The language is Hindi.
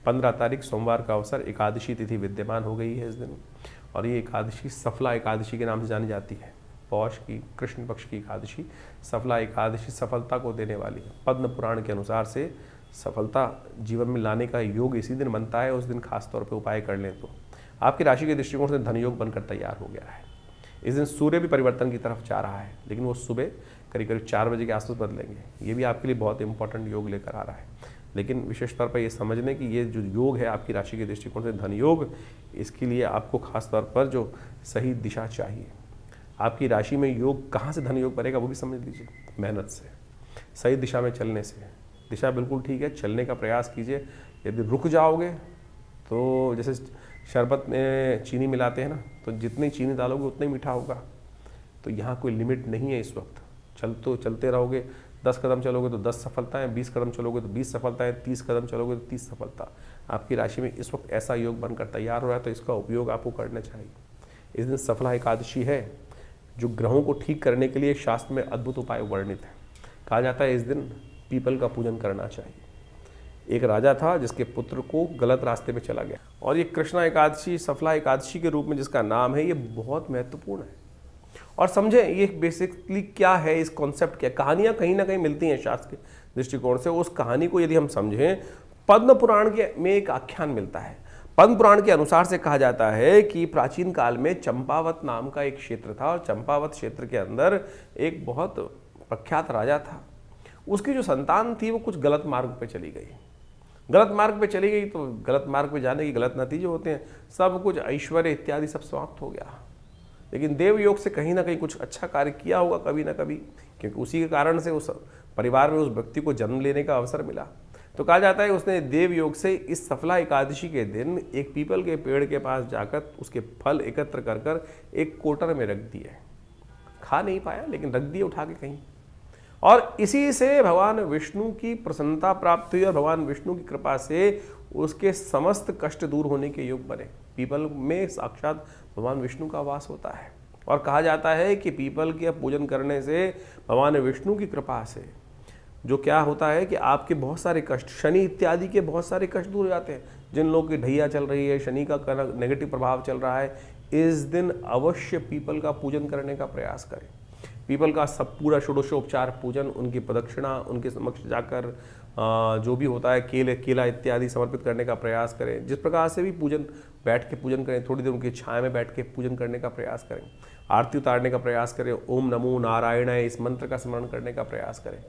15 तारीख सोमवार का अवसर, एकादशी तिथि विद्यमान हो गई है इस दिन, और ये एकादशी सफला एकादशी के नाम से जानी जाती है। पौष की कृष्ण पक्ष की एकादशी सफला एकादशी सफलता को देने वाली है। पद्म पुराण के अनुसार से सफलता जीवन में लाने का योग इसी दिन बनता है। उस दिन खास तौर पे उपाय कर लें तो आपकी राशि के दृष्टिकोण से धन योग बनकर तैयार हो गया है। इस दिन सूर्य भी परिवर्तन की तरफ जा रहा है, लेकिन वो सुबह करीब करीब 4 बजे के आसपास बदलेंगे। ये भी आपके लिए बहुत इंपॉर्टेंट योग लेकर आ रहा है। लेकिन विशेष तौर पर ये समझने कि ये जो योग है आपकी राशि के दृष्टिकोण से धन योग, इसके लिए आपको खास तौर पर जो सही दिशा चाहिए। आपकी राशि में योग कहाँ से धन योग बनेगा वो भी समझ लीजिए। मेहनत से, सही दिशा में चलने से। दिशा बिल्कुल ठीक है, चलने का प्रयास कीजिए। यदि रुक जाओगे तो जैसे शरबत में चीनी मिलाते हैं ना, तो जितनी चीनी डालोगे उतना ही मीठा होगा। तो यहाँ कोई लिमिट नहीं है इस वक्त। चलते रहोगे, 10 कदम चलोगे तो 10 सफलताएं, 20 कदम चलोगे तो 20 सफलताएं, 30 कदम चलोगे तो 30 सफलता। आपकी राशि में इस वक्त ऐसा योग बनकर तैयार हो रहा है, तो इसका उपयोग आपको करना चाहिए। इस दिन सफला एकादशी है, जो ग्रहों को ठीक करने के लिए शास्त्र में अद्भुत उपाय वर्णित है। कहा जाता है इस दिन पीपल का पूजन करना चाहिए। एक राजा था जिसके पुत्र को गलत रास्ते पे चला गया, और ये कृष्णा एकादशी सफला एकादशी के रूप में जिसका नाम है, ये बहुत महत्वपूर्ण है। और समझे ये बेसिकली क्या है, इस कॉन्सेप्ट क्या, कहानियां कहीं ना कहीं मिलती हैं शास्त्र के दृष्टिकोण से। उस कहानी को यदि हम समझें, पद्म पुराण के में एक आख्यान मिलता है। पद्म पुराण के अनुसार से कहा जाता है कि प्राचीन काल में चंपावत नाम का एक क्षेत्र था, और चंपावत क्षेत्र के अंदर एक बहुत प्रख्यात राजा था। उसकी जो संतान थी वो कुछ गलत मार्ग पे चली गई। गलत मार्ग पे चली गई तो गलत मार्ग पे जाने के गलत नतीजे होते हैं। सब कुछ ऐश्वर्य इत्यादि सब समाप्त हो गया। लेकिन देव योग से कहीं ना कहीं कुछ अच्छा कार्य किया होगा कभी ना कभी, क्योंकि उसी के कारण से उस परिवार में उस व्यक्ति को जन्म लेने का अवसर मिला। तो कहा जाता है उसने देव योग से इस सफला एकादशी के दिन एक पीपल के पेड़ के पास जाकर उसके फल एकत्र कर कर एक कोटर में रख दिए। खा नहीं पाया, लेकिन रख दिए उठा के कहीं। और इसी से भगवान विष्णु की प्रसन्नता प्राप्त हुई, और भगवान विष्णु की कृपा से उसके समस्त कष्ट दूर होने के योग बने। पीपल में साक्षात भगवान विष्णु का वास होता है, और कहा जाता है कि पीपल के पूजन करने से भगवान विष्णु की कृपा से जो क्या होता है कि आपके बहुत सारे कष्ट, शनि इत्यादि के बहुत सारे कष्ट दूर हो जाते हैं। जिन लोगों की ढैया चल रही है, शनि का नेगेटिव प्रभाव चल रहा है, इस दिन अवश्य पीपल का पूजन करने का प्रयास करें। पीपल का सब पूरा षोडशोपचार पूजन, उनकी प्रदक्षिणा, उनके समक्ष जाकर जो भी होता है केला इत्यादि समर्पित करने का प्रयास करें। जिस प्रकार से भी पूजन, बैठ के पूजन करें, थोड़ी देर उनकी छाया में बैठ के पूजन करने का प्रयास करें। आरती उतारने का प्रयास करें। ओम नमो नारायण इस मंत्र का स्मरण करने का प्रयास करें।